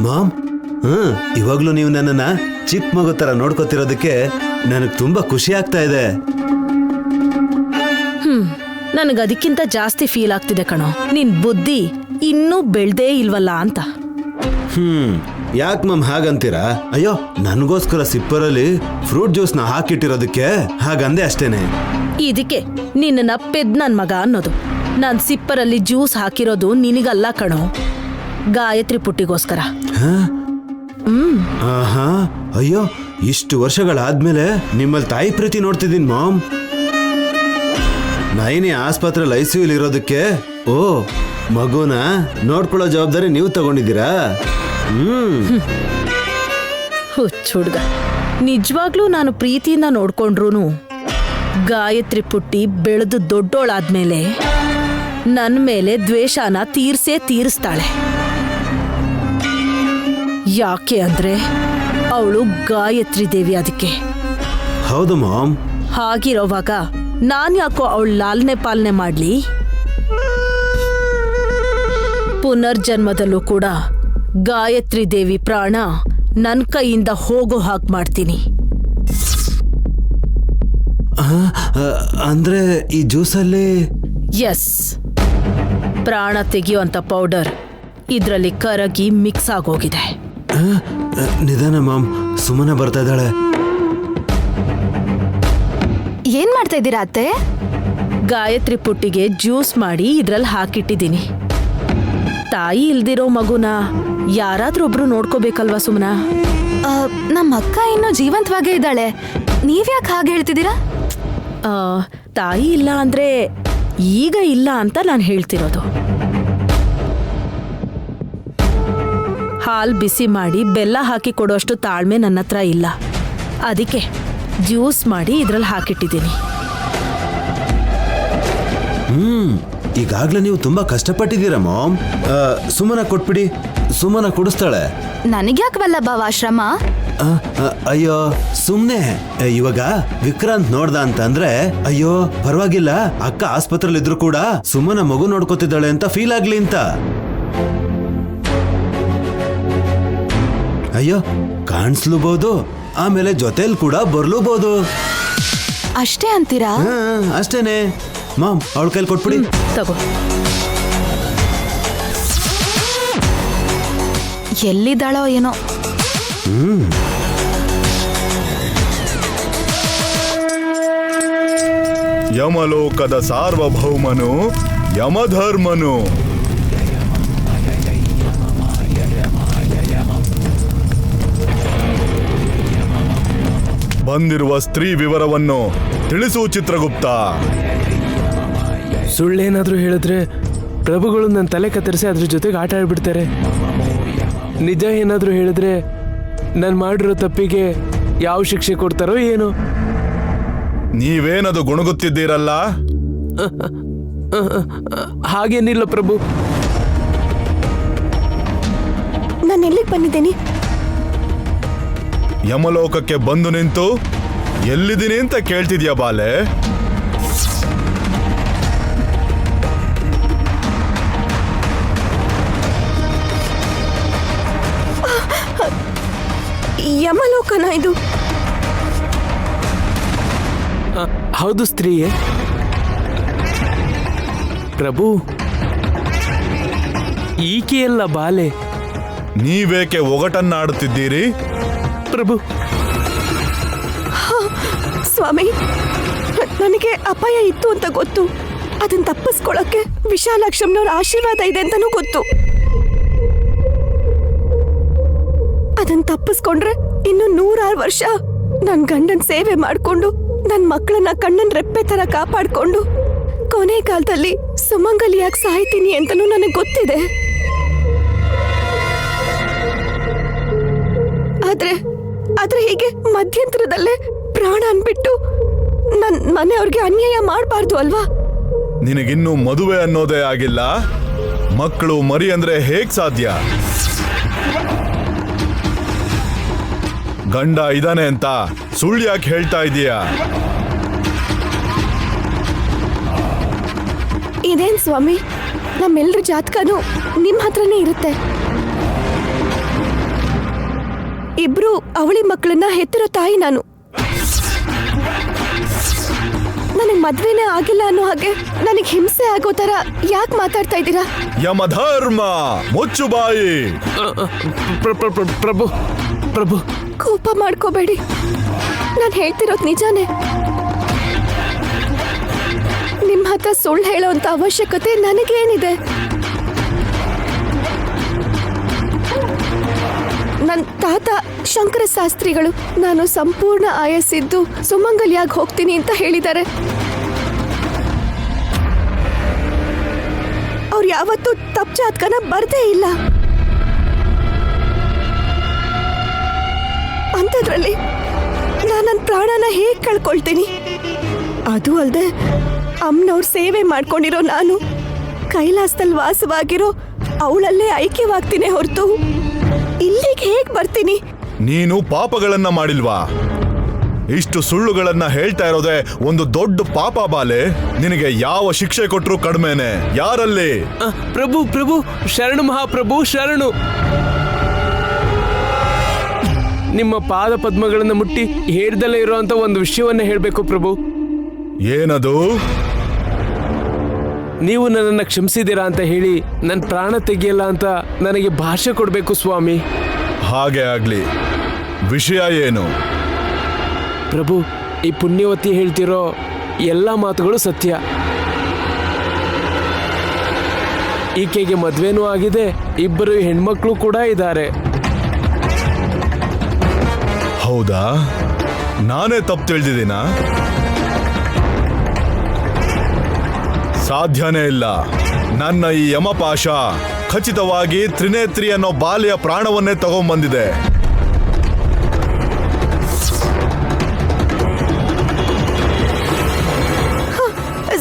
Ma'am, ಇವಾಗ್ಲೂ ನೀವು ನನ್ನನ್ನ ಚಿಕ್ಕ ಮಗು ತರ ನೋಡ್ಕೋತಿರೋದಕ್ಕೆ ನನಗೆ ತುಂಬಾ ಖುಷಿ ಆಗ್ತಾ ಇದೆ. ನನಗೆ ಅದಕ್ಕಿಂತ ಜಾಸ್ತಿ ಫೀಲ್ ಆಗ್ತಿದೆ ಕಣೋ, ನಿನ್ ಬುದ್ಧಿ ಇನ್ನೂ ಬೆಳ್ದೇ ಇಲ್ವಲ್ಲ ಅಂತ. ಯಾಕೆ ಮಮ್ ಹಾಗಂತೀರಾ? ಅಯ್ಯೋ, ನನಗೋಸ್ಕರ ಸಿಪ್ಪರಲ್ಲಿ ಫ್ರೂಟ್ ಜ್ಯೂಸ್ನ ಹಾಕಿಟ್ಟಿರೋದಕ್ಕೆ ಹಾಗಂದೆ ಅಷ್ಟೇನೆ. ಇದಕ್ಕೆ ನಿನ್ನ ಪೆದ್ ನನ್ ಮಗ ಅನ್ನೋದು. ನಾನ್ ಸಿಪ್ಪರಲ್ಲಿ ಜ್ಯೂಸ್ ಹಾಕಿರೋದು ನಿನಗಲ್ಲ ಕಣೋ, ಗಾಯತ್ರಿ ಪುಟ್ಟಿಗೋಸ್ಕರ. ಆಹಾ, ಅಯ್ಯೋ, ಇಷ್ಟು ವರ್ಷಗಳಾದ್ಮೇಲೆ ನಿಮ್ಮಲ್ಲಿ ತಾಯಿ ಪ್ರೀತಿ ನೋಡ್ತಿದ್ದೀನಿ ಮಾಮ್. ನೈನಿ ಆಸ್ಪತ್ರೆಯಲ್ಲಿ ಐಸಿಯುಲಿ ಇರೋದಕ್ಕೆ ಓ ಮಗುನ ನೋಡ್ಕೊಳ್ಳೋ ಜವಾಬ್ದಾರಿ ನೀವು ತಗೊಂಡಿದ್ದೀರಾ? ಹುಚ್ಚ ಹುಡ್ಗ, ನಿಜವಾಗ್ಲೂ ನಾನು ಪ್ರೀತಿಯಿಂದ ನೋಡ್ಕೊಂಡ್ರು ಗಾಯತ್ರಿ ಪುಟ್ಟಿ ಬೆಳೆದು ದೊಡ್ಡೋಳಾದ್ಮೇಲೆ ನನ್ನ ಮೇಲೆ ದ್ವೇಷನ ತೀರಿಸ್ತಾಳೆ. ಯಾಕೆ ಅಂದ್ರೆ ಅವಳು ಗಾಯತ್ರಿ ದೇವಿ ಅದಕ್ಕೆ. ಹೌದು ಮಾಮ್. ಹಾಗಿರೋವಾಗ ನಾನ್ ಯಾಕೋ ಅವಳು ಲಾಲನೆ ಪಾಲನೆ ಮಾಡ್ಲಿ? ಪುನರ್ಜನ್ಮದಲ್ಲೂ ಕೂಡ ಗಾಯತ್ರಿ ದೇವಿ ಪ್ರಾಣ ನನ್ ಕೈಯಿಂದ ಹೋಗೋ ಹಾಗೆ ಮಾಡ್ತೀನಿ. ಅಂದ್ರೆ ಈ ಜ್ಯೂಸಲ್ಲಿ? ಎಸ್, ಪ್ರಾಣ ತೆಗೆಯುವಂತ ಪೌಡರ್ ಇದ್ರಲ್ಲಿ ಕರಗಿ ಮಿಕ್ಸ್ ಆಗೋಗಿದೆ. ನಿಧಾನ ಮಾಮ್, ಸುಮ್ಮನೆ ಬರ್ತಾ ಇದ್ದಾಳೆ. ಏನ್ ಮಾಡ್ತಾ ಇದ್ದೀರಾ ಅತ್ತೆ? ಗಾಯತ್ರಿ ಪುಟ್ಟಿಗೆ ಜ್ಯೂಸ್ ಮಾಡಿ ಇದ್ರಲ್ಲಿ ಹಾಕಿಟ್ಟಿದ್ದೀನಿ. ತಾಯಿ ಇಲ್ದಿರೋ ಮಗುನ ಯಾರಾದ್ರೊಬ್ರು ನೋಡ್ಕೋಬೇಕಲ್ವಾ ಸುಮನಾ? ನಮ್ಮ ಅಕ್ಕ ಇನ್ನೂ ಜೀವಂತವಾಗೇ ಇದ್ದಾಳೆ, ನೀವ್ಯಾಕೆ ಹಾಗೆ ಹೇಳ್ತಿದ್ದೀರಾ? ತಾಯಿ ಇಲ್ಲ ಅಂದ್ರೆ ಈಗ ಇಲ್ಲ ಅಂತ ನಾನು ಹೇಳ್ತಿರೋದು. ಹಾಲ್ ಬಿಸಿ ಮಾಡಿ ಬೆಲ್ಲ ಹಾಕಿ ಕೊಡೋಷ್ಟು ತಾಳ್ಮೆ ನನ್ನ ಹತ್ರ ಇಲ್ಲ. ಅದಕ್ಕೆ ಜ್ಯೂಸ್ ಮಾಡಿ ಇದ್ರಲ್ಲಿ ಹಾಕಿಟ್ಟಿದ್ದೀನಿ. ಈಗಾಗ್ಲೇ ನೀವು ತುಂಬಾ ಕಷ್ಟಪಟ್ಟಿದ್ದೀರಾ ಮಾಮ್. ಸುಮನ ಕೊಟ್ಬಿಡಿ, ಸುಮನ ಕುಡಿಸ್ತಾಳೆ. ನನಗ್ಯಾಕೆ ವಲ್ಲಭ ಶ್ರಮ? ಅಯ್ಯೋ ಸುಮ್ನೆ. ಇವಾಗ ವಿಕ್ರಾಂತ್ ನೋಡ್ದ ಅಂತಂದ್ರೆ ಅಯ್ಯೋ ಪರವಾಗಿಲ್ಲ, ಅಕ್ಕ ಆಸ್ಪತ್ರೆಯಲ್ಲಿ ಇದ್ರು ಕೂಡ ಸುಮನ ಮಗು ನೋಡ್ಕೋತಿದ್ದಾಳೆ ಅಂತ ಫೀಲ್ ಆಗ್ಲಿ ಅಂತ. ಅಯ್ಯೋ ಕಾಣಿಸ್ಲೂಬಹುದು, ಆಮೇಲೆ ಜೊತೆಲಿ ಕೂಡ ಬರ್ಲೂಬಹುದು. ಅಷ್ಟೇ ಅಂತೀರಾ? ಅಷ್ಟೇನೆ ಮಾಮ್. ಅವಳ ಕೈಲಿ ಕೊಟ್ಬಿಡಿ. ತಗೋ. ಎಲ್ಲಿದ್ದಾಳೋ ಏನೋ. ಯಮಲೋಕದ ಸಾರ್ವಭೌಮನು ಯಮಧರ್ಮನು. ಬಂದಿರುವ ಸ್ತ್ರೀ ವಿವರವನ್ನು ತಿಳಿಸು ಚಿತ್ರಗುಪ್ತ. ಸುಳ್ಳೇನಾದ್ರೂ ಹೇಳಿದ್ರೆ ಪ್ರಭುಗಳು ನನ್ನ ತಲೆ ಕತ್ತರಿಸಿ ಅದ್ರ ಜೊತೆಗೆ ಆಟ ಆಡ್ಬಿಡ್ತಾರೆ. ನಿಜ ಏನಾದ್ರೂ ಹೇಳಿದ್ರೆ ನಾನು ಮಾಡಿರೋ ತಪ್ಪಿಗೆ ಯಾವ ಶಿಕ್ಷೆ ಕೊಡ್ತಾರೋ ಏನೋ. ನೀವೇನದು ಗುಣಗುತ್ತಿದ್ದೀರಲ್ಲ? ಹಾಗೇನಿಲ್ಲ ಪ್ರಭು. ನಾನು ಎಲ್ಲಿಗೆ ಬಂದಿದ್ದೀನಿ? ಯಮಲೋಕಕ್ಕೆ ಬಂದು ನಿಂತು ಎಲ್ಲಿದ್ದೀನಿ ಅಂತ ಕೇಳ್ತಿದ್ಯಾ ಬಾಲೆ? ಯಮಲೋಕನ ಇದು? ಹೌದು ಸ್ತ್ರೀಯೇ. ಪ್ರಭು, ಈಕೆಯಲ್ಲ ಬಾಲೆ. ನೀವೇಕೆ ಒಗಟನ್ನಾಡುತ್ತಿದ್ದೀರಿ? ಪ್ರಭು, ಸ್ವಾಮಿ, ನನಗೆ ಅಪಾಯ ಇತ್ತು ಅಂತ ಗೊತ್ತು. ಅದನ್ನ ತಪ್ಪಿಸ್ಕೊಳ್ಳಕ್ಕೆ ವಿಶಾಲಾಕ್ಷಮ್ಮನವ್ರ ಆಶೀರ್ವಾದ ಇದೆ ಅಂತಾನೂ ಗೊತ್ತು. ಅದನ್ನ ತಪ್ಪಿಸ್ಕೊಂಡ್ರೆ ಇನ್ನು 106 ವರ್ಷ ನನ್ ಗಂಡನ್ ಸೇವೆ ಮಾಡ್ಕೊಂಡು ನನ್ ಮಕ್ಕಳನ್ನ ಕಣ್ಣನ್ ರೆಪ್ಪೆ ತರ ಕಾಪಾಡ್ಕೊಂಡು ಕೊನೆ ಕಾಲದಲ್ಲಿ ಸುಮಂಗಲಿಯಾಗಿ ಸಾಯ್ತೀನಿ ಅಂತನೂ ನನಗೆ ಗೊತ್ತಿದೆ. ಆದ್ರೆ ಹೀಗೆ ಮಧ್ಯಂತರದಲ್ಲೇ ಪ್ರಾಣ ಅನ್ಬಿಟ್ಟು ನನ್ ಮನೆಯವ್ರಿಗೆ ಅನ್ಯಾಯ ಮಾಡಬಾರ್ದು ಅಲ್ವಾ? ನಿನಗಿನ್ನೂ ಮದುವೆ ಅನ್ನೋದೇ ಆಗಿಲ್ಲ. ಮಕ್ಕಳು ಮರಿ ಅಂದ್ರೆ ಹೇಗ್ ಸಾಧ್ಯ? ಗಂಡ ಇದಾನೆ ಅಂತ ಸುಳ್ಳು ಯಾಕೆ ಹೇಳ್ತಾ ಇದೀಯಾ? ಇದೇನ್ ಸ್ವಾಮಿ, ನಮ್ಮೆಲ್ಲರ ಜಾತಕನೂ ನಿಮ್ ಹತ್ರನೇ ಇರುತ್ತೆ. ಇಬ್ರು ಅವಳಿ ಮಕ್ಕಳನ್ನ ಹೆತ್ತಿರೋ ತಾಯಿ ನಾನು. ನನಗ್ ಮದ್ವೆನೇ ಆಗಿಲ್ಲ ಅನ್ನೋ ಹಾಗೆ ನನಗ್ ಹಿಂಸೆ ಆಗೋ ತರ ಯಾಕೆ ಮಾತಾಡ್ತಾ ಇದ್ದೀರಾ? ಯಮಧರ್ಮ ಮುಚ್ಚು ಬಾಯಿ. ಪ್ರಭು ಪ್ರಭು ಕೋಪ ಮಾಡ್ಕೋಬೇಡಿ, ನಾನು ಹೇಳ್ತಿರೋದು ನಿಜಾನೇ. ನಿಮ್ ಹತ್ರ ಸುಳ್ಳು ಹೇಳೋಂತ ಅವಶ್ಯಕತೆ ನನಗೇನಿದೆ? ನನ್ನ ತಾತ ಶಂಕರ ಶಾಸ್ತ್ರಿಗಳು ನಾನು ಸಂಪೂರ್ಣ ಆಯಸ್ಸಿದ್ದು ಸುಮಂಗಲಿಯಾಗಿ ಹೋಗ್ತೀನಿ ಅಂತ ಹೇಳಿದ್ದಾರೆ. ಅವ್ರು ಯಾವತ್ತೂ ತಪ್ಪು ಜಾತಕನ ಬರ್ದೇ ಇಲ್ಲ. ಅಂಥದ್ರಲ್ಲಿ ನಾನು ನನ್ನ ಪ್ರಾಣನ ಹೇಗೆ ಕಳ್ಕೊಳ್ತೀನಿ? ಅದು ಅಲ್ಲದೆ ಅಮ್ಮನವ್ರ ಸೇವೆ ಮಾಡ್ಕೊಂಡಿರೋ ನಾನು ಕೈಲಾಸದಲ್ಲಿ ವಾಸವಾಗಿರೋ ಅವಳಲ್ಲೇ ಐಕ್ಯವಾಗ್ತೀನಿ ಹೊರತು ಇಲ್ಲಿಗೆ ಹೇಗೆ ಬರ್ತೀನಿ? ನೀನು ಪಾಪಗಳನ್ನ ಮಾಡಿಲ್ವಾ? ಇಷ್ಟು ಸುಳ್ಳುಗಳನ್ನ ಹೇಳ್ತಾ ಇರೋದೇ ಒಂದು ದೊಡ್ಡ ಪಾಪ ಬಾಲೆ. ನಿನಗೆ ಯಾವ ಶಿಕ್ಷೆ ಕೊಟ್ರು ಕಡಿಮೆನೆ. ಯಾರಲ್ಲಿ? ಪ್ರಭು ಪ್ರಭು ಶರಣು ಮಹಾಪ್ರಭು ಶರಣು. ನಿಮ್ಮ ಪಾದ ಪದ್ಮಗಳನ್ನ ಮುಟ್ಟಿ ಹೇಳ್ದಲ್ಲೇ ಇರುವಂತ ಒಂದು ವಿಷಯವನ್ನ ಹೇಳ್ಬೇಕು ಪ್ರಭು. ಏನದು? ನೀವು ನನ್ನನ್ನು ಕ್ಷಮಿಸಿದ್ದೀರಾ ಅಂತ ಹೇಳಿ ನನ್ನ ಪ್ರಾಣ ತೆಗಿಯಲ್ಲ ಅಂತ ನನಗೆ ಭಾಷೆ ಕೊಡಬೇಕು ಸ್ವಾಮಿ. ಹಾಗೆ ಆಗ್ಲಿ. ವಿಷಯ ಏನು? ಪ್ರಭು, ಈ ಪುಣ್ಯವತಿ ಹೇಳ್ತಿರೋ ಎಲ್ಲ ಮಾತುಗಳು ಸತ್ಯ. ಈಕೆಗೆ ಮದ್ವೆನೂ ಆಗಿದೆ, ಇಬ್ಬರು ಹೆಣ್ಮಕ್ಳು ಕೂಡ ಇದ್ದಾರೆ. ಹೌದಾ? ನಾನೇ ತಪ್ಪು ತಿಳಿದಿದ್ದೀನಾ? ಸಾಧ್ಯನೇ ಇಲ್ಲ. ನನ್ನ ಈ ಯಮಪಾಶ ಖಚಿತವಾಗಿ ತ್ರಿನೇತ್ರಿ ಅನ್ನೋ ಬಾಲಿಯ ಪ್ರಾಣವನ್ನೇ ತಗೊಂಡ್ಬಂದಿದೆ.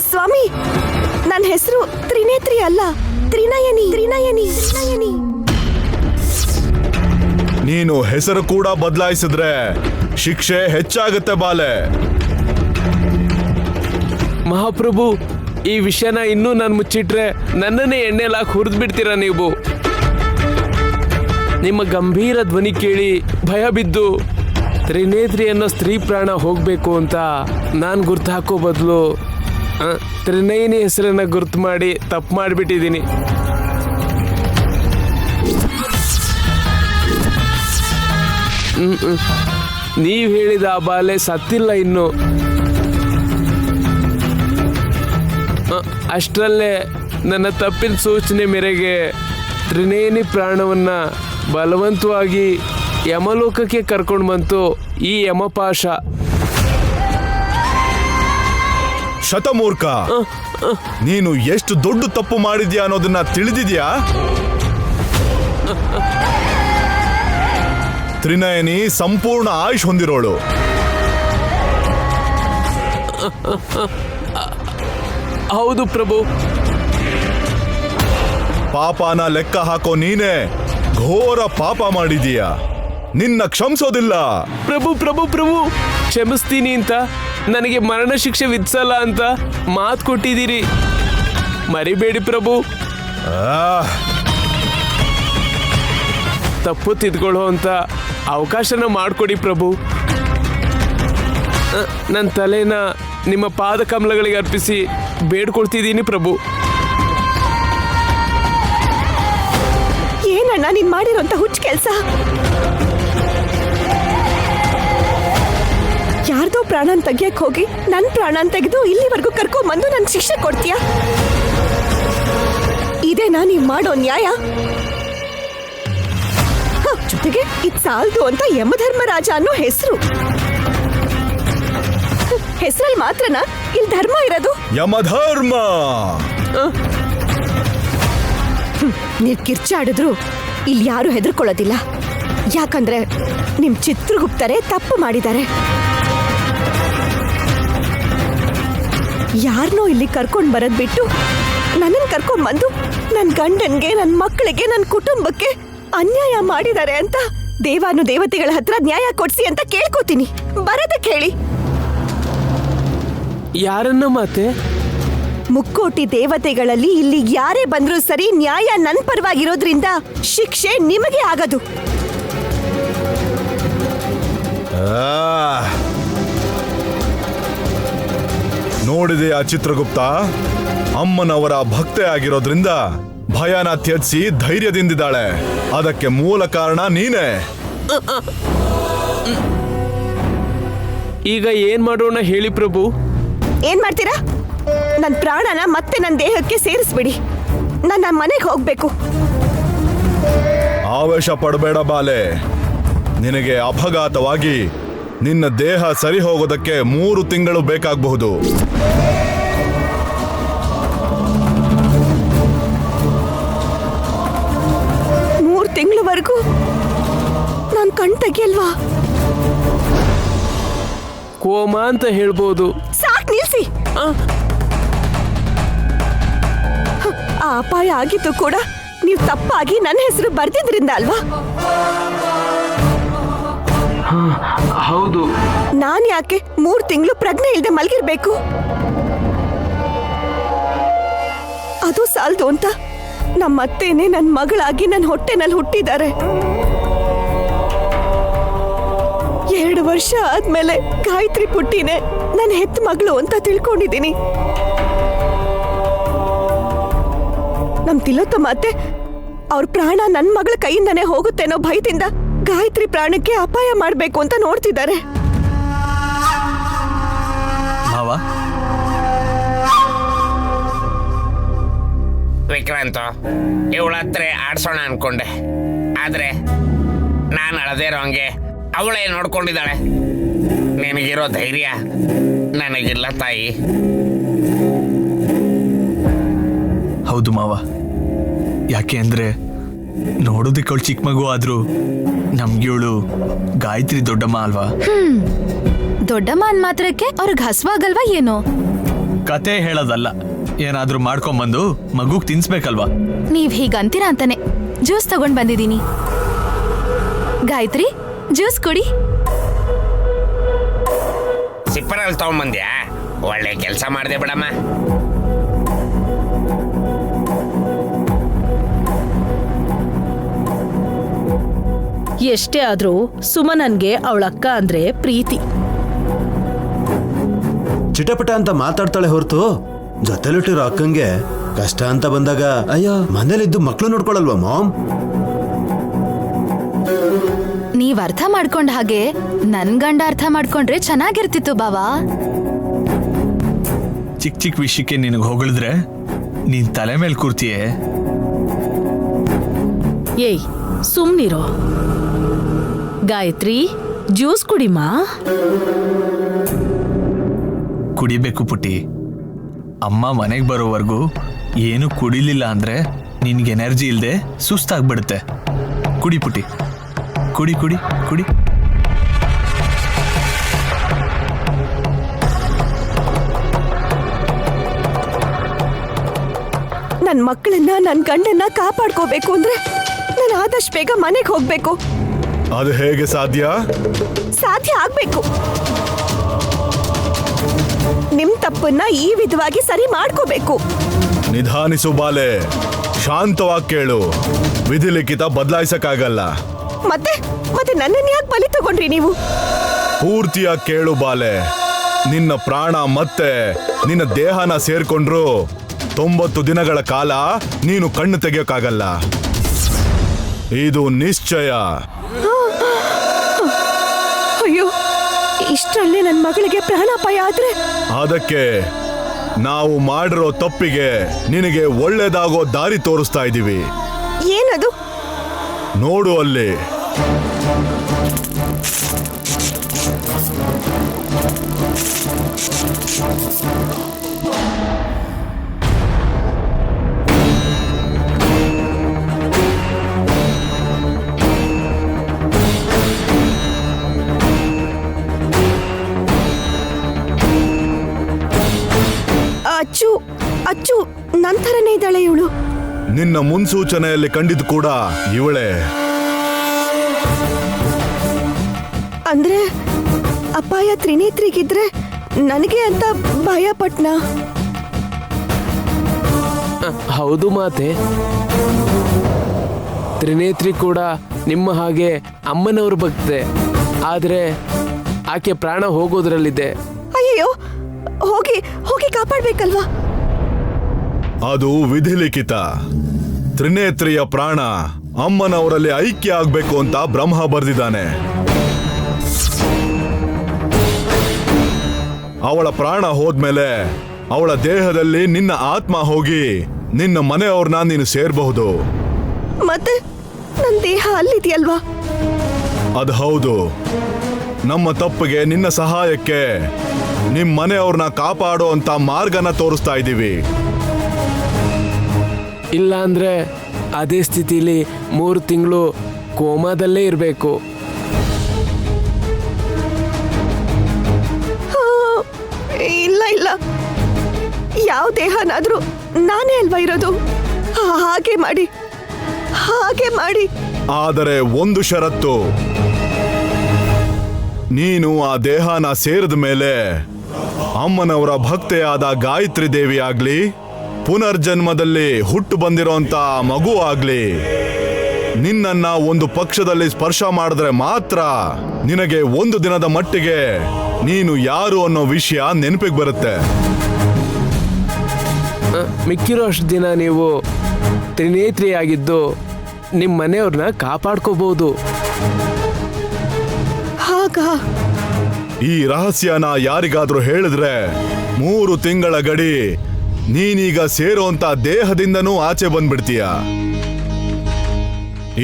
ಸ್ವಾಮಿ, ನನ್ನ ಹೆಸರು ತ್ರಿನೇತ್ರಿ ಅಲ್ಲ, ತ್ರಿನಯನಿ. ತ್ರಿನಯನಿ ತ್ರಿನಯನಿ. ನೀನು ಹೆಸರು ಕೂಡ ಬದಲಾಯಿಸಿದ್ರೆ ಶಿಕ್ಷೆ ಹೆಚ್ಚಾಗುತ್ತೆ ಬಾಲೆ. ಮಹಾಪ್ರಭು, ಈ ವಿಷಯನ ಇನ್ನೂ ನಾನು ಮುಚ್ಚಿಟ್ರೆ ನನ್ನನ್ನೇ ಎಣ್ಣೆಲಾಗಿ ಹುರಿದು ಬಿಡ್ತೀರಾ ನೀವು. ನಿಮ್ಮ ಗಂಭೀರ ಧ್ವನಿ ಕೇಳಿ ಭಯ ಬಿದ್ದು ತ್ರಿನೇತ್ರಿ ಅನ್ನೋ ಸ್ತ್ರೀ ಪ್ರಾಣ ಹೋಗ್ಬೇಕು ಅಂತ ನಾನು ಗುರ್ತು ಹಾಕೋ ಬದಲು ತ್ರಿನಯನಿ ಹೆಸರನ್ನ ಗುರ್ತು ಮಾಡಿ ತಪ್ಪು ಮಾಡಿಬಿಟ್ಟಿದ್ದೀನಿ. ನೀವು ಹೇಳಿದ ಆ ಬಾಲೆ ಸತ್ತಿಲ್ಲ ಇನ್ನು. ಅಷ್ಟರಲ್ಲೇ ನನ್ನ ತಪ್ಪಿನ ಸೂಚನೆ ಮೇರೆಗೆ ತ್ರಿನೇನಿ ಪ್ರಾಣವನ್ನ ಬಲವಂತವಾಗಿ ಯಮಲೋಕಕ್ಕೆ ಕರ್ಕೊಂಡು ಬಂತು ಈ ಯಮಪಾಶ. ಶತಮೂರ್ಖ, ನೀನು ಎಷ್ಟು ದೊಡ್ಡ ತಪ್ಪು ಮಾಡಿದ್ಯಾ ಅನ್ನೋದನ್ನ ತಿಳಿದಿದ್ಯಾ? ತ್ರಿನಯನಿ ಸಂಪೂರ್ಣ ಆಯುಷ್ ಹೊಂದಿರೋಳು. ಹೌದು ಪ್ರಭು. ಪಾಪನ ಲೆಕ್ಕ ಹಾಕೋ ನೀನೇ ಘೋರ ಪಾಪ ಮಾಡಿದೀಯ. ನಿನ್ನ ಕ್ಷಮಿಸೋದಿಲ್ಲ. ಪ್ರಭು ಪ್ರಭು ಪ್ರಭು ಕ್ಷಮಿಸ್ತೀನಿ ಅಂತ ನನಗೆ ಮರಣ ಶಿಕ್ಷೆ ವಿಧಿಸಲ್ಲ ಅಂತ ಮಾತು ಕೊಟ್ಟಿದ್ದೀರಿ, ಮರಿಬೇಡಿ ಪ್ರಭು. ತಪ್ಪು ತಿದ್ಕೊಳ್ಳೋ ಅಂತ ಅವಕಾಶನ ಮಾಡಿಕೊಡಿ ಪ್ರಭು. ನನ್ನ ತಲೆನ ನಿಮ್ಮ ಪಾದ ಕಮಲಗಳಿಗೆ ಅರ್ಪಿಸಿ ಬೇಡ್ಕೊಳ್ತಿದ್ದೀನಿ ಪ್ರಭು. ಏನಣ್ಣ ನೀನ್ ಮಾಡಿರೋಂತ ಹುಚ್ಚ ಕೆಲಸ? ಯಾರ್ದೋ ಪ್ರಾಣನ್ ತೆಗಿಯಕ್ ಹೋಗಿ ನನ್ ಪ್ರಾಣನ್ ತೆಗೆದು ಇಲ್ಲಿವರೆಗೂ ಕರ್ಕೊಂಬಂದು ನನ್ ಶಿಕ್ಷೆ ಕೊಡ್ತೀಯಾ? ಇದೇನಾ ನೀವ್ ಮಾಡೋ ನ್ಯಾಯ? ಜೊತೆಗೆ ಇದ್ ಸಾಲ್ದು ಅಂತ ಯಮಧರ್ಮರಾಜ ಅನ್ನೋ ಹೆಸರು. ಹೆಸರಲ್ಲಿ ಮಾತ್ರನಾ ಇಲ್ಲಿ ಧರ್ಮ ಇರೋದು? ಯಮಧರ್ಮ. ನೀವ್ ಕಿರ್ಚಾಡಿದ್ರು ಇಲ್ಲಿ ಯಾರು ಹೆದರ್ಕೊಳ್ಳೋದಿಲ್ಲ. ಯಾಕಂದ್ರೆ ನಿಮ್ ಚಿತ್ರಗುಪ್ತರೇ ತಪ್ಪು ಮಾಡಿದ್ದಾರೆ. ಯಾರನ್ನೋ ಇಲ್ಲಿ ಕರ್ಕೊಂಡ್ ಬರದ್ ಬಿಟ್ಟು ನನ್ನನ್ ಕರ್ಕೊಂಡ್ ಬಂದು ನನ್ ಗಂಡನ್ಗೆ, ನನ್ ಮಕ್ಕಳಿಗೆ, ನನ್ ಕುಟುಂಬಕ್ಕೆ ಅನ್ಯಾಯ ಮಾಡಿದ್ದಾರೆ ಅಂತ ದೇವಾನು ದೇವತೆಗಳ ಹತ್ರ ನ್ಯಾಯ ಕೊಡ್ಸಿ ಅಂತ ಕೇಳ್ಕೋತೀನಿ. ಬರೋದಕ್ಕೆ ಹೇಳಿ. ಯಾರನ್ನ ಮಾತೆ? ಮುಕ್ಕೋಟಿ ದೇವತೆಗಳಲ್ಲಿ ಇಲ್ಲಿ ಯಾರೇ ಬಂದ್ರೂ ಸರಿ, ನ್ಯಾಯ ನನ್ ಪರವಾಗಿರೋದ್ರಿಂದ ಶಿಕ್ಷೆ ನಿಮಗೆ ಆಗದು. ನೋಡಿದೆಯಾ ಚಿತ್ರಗುಪ್ತ, ಅಮ್ಮನವರ ಭಕ್ತೆ ಆಗಿರೋದ್ರಿಂದ ಭಯನ ತ್ಯಜಿಸಿ ಧೈರ್ಯದಿಂದಿದ್ದಾಳೆ. ಅದಕ್ಕೆ ಮೂಲ ಕಾರಣ ನೀನೇ. ಈಗ ಏನ್ ಮಾಡೋಣ ಹೇಳಿ ಪ್ರಭು? ಏನ್ ಮಾಡ್ತೀರಾ? ನನ್ ಪ್ರಾಣನ ಮತ್ತೆ ನನ್ನ ದೇಹಕ್ಕೆ ಸೇರಿಸ್ಬಿಡಿ. ನನ್ನ ಮನೆಗೆ ಹೋಗ್ಬೇಕು. ಆವೇಶ ಪಡಬೇಡ ಬಾಲೆ. ನಿನಗೆ ಅಪಘಾತವಾಗಿ ನಿನ್ನ ದೇಹ ಸರಿ ಹೋಗೋದಕ್ಕೆ 3 ತಿಂಗಳು ಬೇಕಾಗಬಹುದು. ತಿಂಗಳವರೆಗೂ ನಾನ್ ಕಣ್ ತೆಗಿಯಲ್ವಾ? ಕೋಮಾ ಅಂತ ಹೇಳ್ಬೋದು. ಸಾಕ್ ನಿಲ್ಸಿ. ಆ ಅಪಾಯ ಆಗಿತ್ತು ಕೂಡ ನೀವು ತಪ್ಪಾಗಿ ನನ್ನ ಹೆಸರು ಬರ್ದಿದ್ರಿಂದ ಅಲ್ವಾ? ಹೌದು. ನಾನ್ ಯಾಕೆ 3 ತಿಂಗಳು ಪ್ರಜ್ಞೆ ಇಲ್ದೆ ಮಲಗಿರ್ಬೇಕು? ಅದು ಸಾಲ್ದು ಅಂತ ನಮ್ಮತ್ತೇನೆ ನನ್ನ ಮಗಳಾಗಿ ನನ್ನ ಹೊಟ್ಟೆನಲ್ಲಿ ಹುಟ್ಟಿದ್ದಾರೆ. 2 ವರ್ಷ ಆದ್ಮೇಲೆ ಗಾಯತ್ರಿ ಪುಟ್ಟಿನೇ ನನ್ನ ಹೆತ್ತ ಮಗಳು ಅಂತ ತಿಳ್ಕೊಂಡಿದ್ದೀನಿ. ನಮ್ ತಿಲೋತ್ತಮ ಅತ್ತೆ ಅವ್ರ ಪ್ರಾಣ ನನ್ನ ಮಗಳ ಕೈಯಿಂದನೇ ಹೋಗುತ್ತೇನೋ ಭಯದಿಂದ ಗಾಯತ್ರಿ ಪ್ರಾಣಕ್ಕೆ ಅಪಾಯ ಮಾಡ್ಬೇಕು ಅಂತ ನೋಡ್ತಿದ್ದಾರೆ. ವಿಕ್ರಾಂತ, ಇವಳ ಹತ್ರ ಆಡ್ಸೋಣ ಅನ್ಕೊಂಡೆ, ಆದ್ರೆ ನಾನು ಅಳದೇ ಇರೋಂಗೆ ಅವಳೇ ನೋಡ್ಕೊಂಡಿದ್ದಾಳೆ. ನಿನಗಿರೋ ಧೈರ್ಯ ನನಗಿಲ್ಲ ತಾಯಿ. ಹೌದು ಮಾವ, ಯಾಕೆ ಅಂದ್ರೆ ನೋಡೋದಕ್ಕೆ ಅವಳು ಚಿಕ್ಕ ಮಗು ಆದ್ರೂ ನಮ್ಗಿವಳು ಗಾಯತ್ರಿ ದೊಡ್ಡಮ್ಮ ಅಲ್ವಾ? ದೊಡ್ಡಮ್ಮ ಅನ್ ಮಾತ್ರಕ್ಕೆ ಅವ್ರಿಗೆ ಹಸ್ವಾಗಲ್ವಾ ಏನೋ? ಕತೆ ಹೇಳೋದಲ್ಲ, ಏನಾದ್ರೂ ಮಾಡ್ಕೊಂಬಂದು ಮಗುಗ್ ತಿನ್ಸ್ಬೇಕಲ್ವಾ? ನೀವ್ ಹೀಗಂತೀರಾ ಅಂತಾನೆ ಜ್ಯೂಸ್ ತಗೊಂಡ್ ಬಂದಿದ್ದೀನಿ. ಗಾಯತ್ರಿ, ಜ್ಯೂಸ್ ಕುಡಿ. ಸಿಪ್ಪರಲ್ಲಿ ತಗೊಂಬಂದ್ಯಾ? ಒಳ್ಳೆ ಕೆಲಸ ಮಾಡಿದೆ ಬಿಡಮ್ಮ. ಎಷ್ಟೇ ಆದ್ರೂ ಸುಮನನ್ಗೆ ಅವಳಕ್ಕ ಅಂದ್ರೆ ಪ್ರೀತಿ. ಚಿಟಪಟ ಅಂತ ಮಾತಾಡ್ತಾಳೆ ಹೊರತು ಜೊತೆಲಿಟ್ಟಿರೋ ಅಕ್ಕಂಗೆ ಕಷ್ಟ ಅಂತ ಬಂದಾಗ ಅಯ್ಯೋ ಮನೇಲಿದ್ದು ಮಕ್ಳು ನೋಡ್ಕೊಳಲ್ವಾ ಮಾಮ್? ನೀವ್ ಅರ್ಥ ಮಾಡ್ಕೊಂಡ ಹಾಗೆ ನನ್ ಗಂಡ ಅರ್ಥ ಮಾಡ್ಕೊಂಡ್ರೆ ಚೆನ್ನಾಗಿರ್ತಿತ್ತು ಬಾವಾ. ಚಿಕ್ಕ ಚಿಕ್ಕ ವಿಷಯಕ್ಕೆ ನಿನಗೆ ಹೊಗಳಿದ್ರೆ ನೀನ್ ತಲೆ ಮೇಲೆ ಕೂರ್ತೀಯೇ. ಏಯ್ ಸುಮ್ನಿರೋ. ಗಾಯತ್ರಿ, ಜ್ಯೂಸ್ ಕುಡಿಮಾ. ಕುಡಿಬೇಕು ಪುಟ್ಟಿ. ಅಮ್ಮ ಮನೆಗೆ ಬರೋವರೆಗೂ ಏನು ಕುಡಿಲಿಲ್ಲ ಅಂದ್ರೆ ನಿನ್ಗೆ ಎನರ್ಜಿ ಇಲ್ಲದೆ ಸುಸ್ತಾಗ್ಬಿಡುತ್ತೆ. ಕುಡಿ ಪುಟ್ಟಿ, ಕುಡಿ ಕುಡಿ ಕುಡಿ. ನನ್ನ ಮಕ್ಕಳನ್ನ ನನ್ನ ಗಂಡನ್ನ ಕಾಪಾಡ್ಕೋಬೇಕು ಅಂದ್ರೆ ನಾನು ಆದಷ್ಟು ಬೇಗ ಮನೆಗೆ ಹೋಗ್ಬೇಕು. ಅದು ಹೇಗೆ ಸಾಧ್ಯ? ಸಾಧ್ಯ ಆಗ್ಬೇಕು. ನಿಮ್ ತಪ್ಪನ್ನ ಈ ವಿಧವಾಗಿ ಸರಿ ಮಾಡ್ಕೋಬೇಕು. ನಿಧಾನಿಸು ಬಾಲೆ, ಶಾಂತವಾಗಿ ಕೇಳು. ವಿಧಿಲಿಖಿತ ಬದಲಾಯಿಸಕ್ಕಾಗಲ್ಲ. ಮತ್ತೆ ಮತ್ತೆ ನನ್ನನ್ನು ಯಾಕೆ ಬಲಿ ತಗೊಂಡ್ರಿ ನೀವು? ಪೂರ್ತಿಯಾಗಿ ಕೇಳು ಬಾಲೆ. ನಿನ್ನ ಪ್ರಾಣ ಮತ್ತೆ ನಿನ್ನ ದೇಹನ ಸೇರ್ಕೊಂಡ್ರು 90 ದಿನಗಳ ಕಾಲ ನೀನು ಕಣ್ಣು ತೆಗೆಯೋಕ್ಕಾಗಲ್ಲ. ಇದು ನಿಶ್ಚಯ. ಅಯ್ಯೋ, ಇಷ್ಟರಲ್ಲೇ ನನ್ನ ಮಗಳಿಗೆ ಪ್ರಾಣಾಪಾಯ ಆದ್ರೆ? ಅದಕ್ಕೆ ನಾವು ಮಾಡಿರೋ ತಪ್ಪಿಗೆ ನಿನಗೆ ಒಳ್ಳೇದಾಗೋ ದಾರಿ ತೋರಿಸ್ತಾ ಇದ್ದೀವಿ. ಏನದು? ನೋಡು ಅಲ್ಲಿ. ಅಚ್ಚು ಅಚ್ಚು ನಂತರನೇ ಇದ್ದಾಳೆ ಇವಳು. ನಿನ್ನ ಮುನ್ಸೂಚನೆಯಲ್ಲಿ ಕಂಡಿದ್ದು ಕೂಡ ಇವಳೇ. ಅಂದ್ರೆ ಅಪಾಯ ತ್ರಿನೇತ್ರಿಗಿದ್ರೆ ನನಗೆ ಅಂತ ಭಯ ಪಟ್ನಾ? ಹೌದು ಮಾತೆ. ತ್ರಿನೇತ್ರಿ ಕೂಡ ನಿಮ್ಮ ಹಾಗೆ ಅಮ್ಮನವ್ರ ಭಕ್ತೆ. ಆದ್ರೆ ಆಕೆ ಪ್ರಾಣ ಹೋಗೋದ್ರಲ್ಲಿದೆ. ಅಯ್ಯಯ್ಯೋ, ಹೋಗಿ ಹೋಗಿ ಕಾಪಾಡ್ಬೇಕಲ್ವಾ? ಅದು ವಿಧಿಲಿಖಿತ. ತ್ರಿನೇತ್ರಿಯ ಪ್ರಾಣ ಅಮ್ಮನವರಲ್ಲಿ ಐಕ್ಯ ಆಗ್ಬೇಕು ಅಂತ ಬ್ರಹ್ಮ ಬರ್ದಿದ್ದಾನೆ. ಅವಳ ಪ್ರಾಣ ಹೋದ್ಮೇಲೆ ಅವಳ ದೇಹದಲ್ಲಿ ನಿನ್ನ ಆತ್ಮ ಹೋಗಿ ನಿನ್ನ ಮನೆಯವ್ರನ್ನ ನೀನು ಸೇರ್ಬಹುದು. ಮತ್ತೆ ನನ್ನ ದೇಹ ಅಲ್ಲಿದೆಯಲ್ವಾ? ಅದು ಹೌದು. ನಮ್ಮ ತಪ್ಪಿಗೆ ನಿನ್ನ ಸಹಾಯಕ್ಕೆ ನಿಮ್ ಮನೆಯವ್ರನ್ನ ಕಾಪಾಡೋ ಅಂತ ಮಾರ್ಗನ ತೋರಿಸ್ತಾ ಇದ್ದೀವಿ. ಇಲ್ಲ ಅಂದ್ರೆ ಅದೇ ಸ್ಥಿತಿಲಿ 3 ತಿಂಗಳು ಕೋಮಾದಲ್ಲೇ ಇರಬೇಕು. ಇಲ್ಲ ಇಲ್ಲ, ಯಾವ ದೇಹನಾದ್ರೂ ನಾನೇ ಅಲ್ವಾ ಇರೋದು? ಹಾಗೆ ಮಾಡಿ, ಹಾಗೆ ಮಾಡಿ. ಆದರೆ ಒಂದು ಷರತ್ತು, ನೀನು ಆ ದೇಹನ ಸೇರಿದ ಮೇಲೆ ಅಮ್ಮನವರ ಭಕ್ತೆಯಾದ ಗಾಯತ್ರಿ ದೇವಿ ಆಗ್ಲಿ, ಪುನರ್ಜನ್ಮದಲ್ಲಿ ಹುಟ್ಟು ಬಂದಿರೋಂತ ಮಗು ಆಗ್ಲಿ ನಿನ್ನನ್ನ ಒಂದು ಪಕ್ಷದಲ್ಲಿ ಸ್ಪರ್ಶ ಮಾಡಿದ್ರೆ ಮಾತ್ರ ನಿನಗೆ 1 ದಿನದ ಮಟ್ಟಿಗೆ ನೀನು ಯಾರು ಅನ್ನೋ ವಿಷಯ ನೆನಪಿಗೆ ಬರುತ್ತೆ. ಮಿಕ್ಕಿರೋ ಅಷ್ಟು ದಿನ ನೀವು ತ್ರಿನೇತ್ರಿಯಾಗಿದ್ದು ನಿಮ್ಮ ಮನೆಯವ್ರನ್ನ ಕಾಪಾಡ್ಕೋಬಹುದು. ಹಾಗ ಈ ರಹಸ್ಯನ ಯಾರಿಗಾದ್ರೂ ಹೇಳಿದ್ರೆ 3 ತಿಂಗಳ ಗಡಿ ನೀನೀಗ ಸೇರೋಂತ ದೇಹದಿಂದನೂ ಆಚೆ ಬಂದ್ಬಿಡ್ತೀಯ.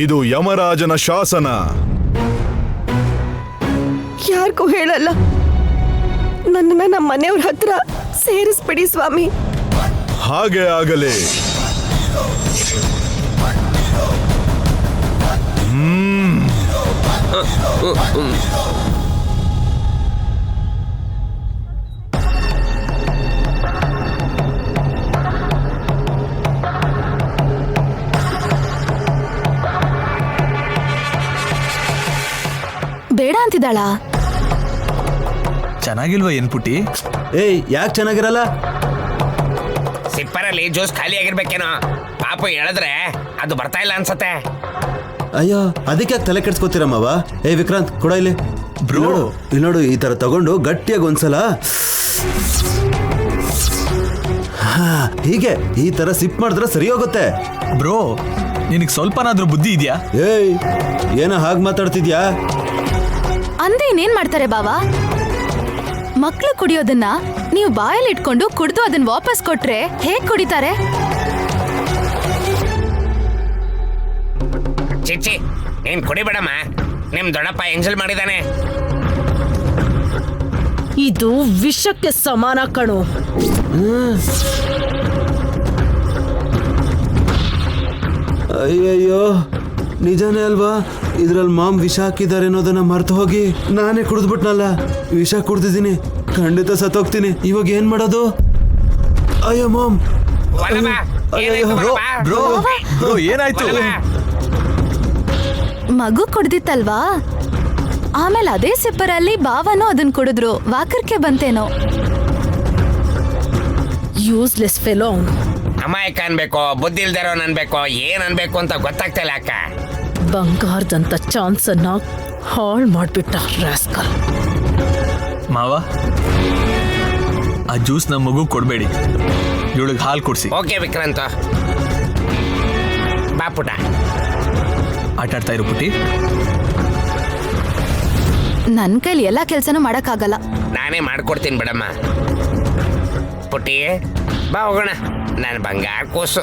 ಇದು ಯಮರಾಜನ ಶಾಸನ. ಯಾರಿಗೂ ಹೇಳಲ್ಲ. ನನ್ನನ್ನ ನಮ್ಮ ಮನೆಯವ್ರ ಹತ್ರ ಸೇರಿಸ್ಬಿಡಿ ಸ್ವಾಮಿ. ಹಾಗೆ ಆಗಲಿ. ಬೇಡ ಅಂತಿದ್ದಾಳ? ಚೆನ್ನಾಗಿಲ್ವಾ ಏನ್ ಪುಟ್ಟಿ? ಏಯ್, ಯಾಕೆ ಚೆನ್ನಾಗಿರಲ್ಲ? ಸಿಪ್ಪರಲ್ಲಿ ಜ್ಯೂಸ್ ಖಾಲಿ ಆಗಿರ್ಬೇಕೇನೋ. ಪಾಪು ಹೇಳಿದ್ರೆ ಅದು ಬರ್ತಾ ಇಲ್ಲ ಅನ್ಸತ್ತೆ. ಅಯ್ಯೋ, ಅದಕ್ಕೆ ಯಾಕೆ ತಲೆ ಕೆಡ್ಸ್ಕೊತೀರಮ್ಮವ? ಏ ವಿಕ್ರಾಂತ್, ಕೊಡ ಇಲ್ಲಿ. ಬ್ರೋ, ಇಲ್ಲಿ ನೋಡು, ಈ ತರ ತಗೊಂಡು ಗಟ್ಟಿಯಾಗಿ ಒಂದ್ಸಲ ಹೀಗೆ ಈ ತರ ಸಿಪ್ ಮಾಡಿದ್ರೆ ಸರಿ ಹೋಗುತ್ತೆ. ಬ್ರೋ, ನಿನಗೆ ಸ್ವಲ್ಪನಾದ್ರೂ ಬುದ್ಧಿ ಇದೆಯಾ? ಏಯ್, ಏನೋ ಹಾಗೆ ಮಾತಾಡ್ತಿದ್ಯಾ? ಅಂದೆ ಇನ್ನೇನ್ ಮಾಡ್ತಾರೆ ಬಾವಾ? ಮಕ್ಳು ಕುಡಿಯೋದನ್ನ ನೀವು ಬಾಯಲ್ಲಿ ಇಟ್ಕೊಂಡು ಕುಡ್ದು ಅದನ್ನ ವಾಪಸ್ ಕೊಟ್ರೆ ಹೇಗ್ ಕುಡಿತಾರೆ? ಚಿಚ್ಚಿ, ನೀನ್ ಕುಡಿಬೇಡಮ್ಮ. ನಿಮ್ ದೊಡ್ಡಪ್ಪ ಎಂಜಲ್ ಮಾಡಿದಾನೆ. ಇದು ವಿಷಕ್ಕೆ ಸಮಾನ ಕಣು. ಅಯ್ಯಯ್ಯೋ, ನಿಜಾನೇ ಅಲ್ವಾ? ಇದ್ರಲ್ಲಿ ಮಾಮ್ ವಿಷ ಹಾಕಿದ್ದಾರೆ ಅನ್ನೋದನ್ನ ಮರ್ತು ಹೋಗಿ ನಾನೇ ಕುಡಿದ್ಬಿಟ್ನಲ್ಲ. ವಿಷ ಕುಡ್ದಿದ್ದೀನಿ, ಖಂಡಿತ ಸತ್ತೋಗ್ತೀನಿ. ಇವಾಗ ಏನ್ ಮಾಡೋದು? ಅಯ್ಯೋ ಮಾಮ್, ಒಲವಾ, ಅಯ್ಯೋ, ಏನಾಯ್ತು ಬ್ರೋ, ಒಲವಾ? ಬ್ರೋ, ಬ್ರೋ, ಏನಾಯ್ತು? ಒಲವಾ? ಮಗು ಕುಡ್ದಿತ್ತಲ್ವಾ? ಆಮೇಲೆ ಅದೇ ಸಿಪ್ಪರಲ್ಲಿ ಬಾವನೂ ಅದನ್ನ ಕುಡಿದ್ರು. ವಾಕರ್ಕೆ ಬಂತೇನೋ. ಯೂಸ್ಲೆಸ್ ಫೆಲೋ ಅವನು. ಅಮಾಯಕ ಅನ್ಬೇಕೋ, ಬುದ್ಧಿ ಇಲ್ದಿರೋ ಅನ್ಬೇಕೋ, ಏನ್ ಅನ್ಬೇಕು ಅಂತ ಗೊತ್ತಾಗ್ತಾ ಇಲ್ಲ ಅಕ್ಕ. ಬಂಗಾರದಂತ ಚಾನ್ಸ್ ಅನ್ನ ಹಾಳು ಮಾಡ್ಬಿಟ್ಟ ರಾಸ್ಕಲ್. ಮಾವ, ಆ ಜ್ಯೂಸ್ ನಮ್ಮ ಮಗು ಕೊಡ್ಬೇಡಿ. ಇವಳಿಗೆ ಹಾಲು ಕೊಡ್ಸಿ. ಓಕೆ ವಿಕ್ರಾಂತ್, ಬಾ ಪುಟ. ಆಟ ಆಡ್ತಾ ಇರು ಪುಟ್ಟಿ. ನನ್ ಕೈಲಿ ಎಲ್ಲಾ ಕೆಲ್ಸನೂ ಮಾಡಕ್ಕಾಗಲ್ಲ. ನಾನೇ ಮಾಡ್ಕೊಡ್ತೀನಿ ಬಿಡಮ್ಮ. ಪುಟ್ಟಿ, ಬಾ ಹೋಗೋಣ. ನಾನು ಬಂಗಾರ ಕೂಸು.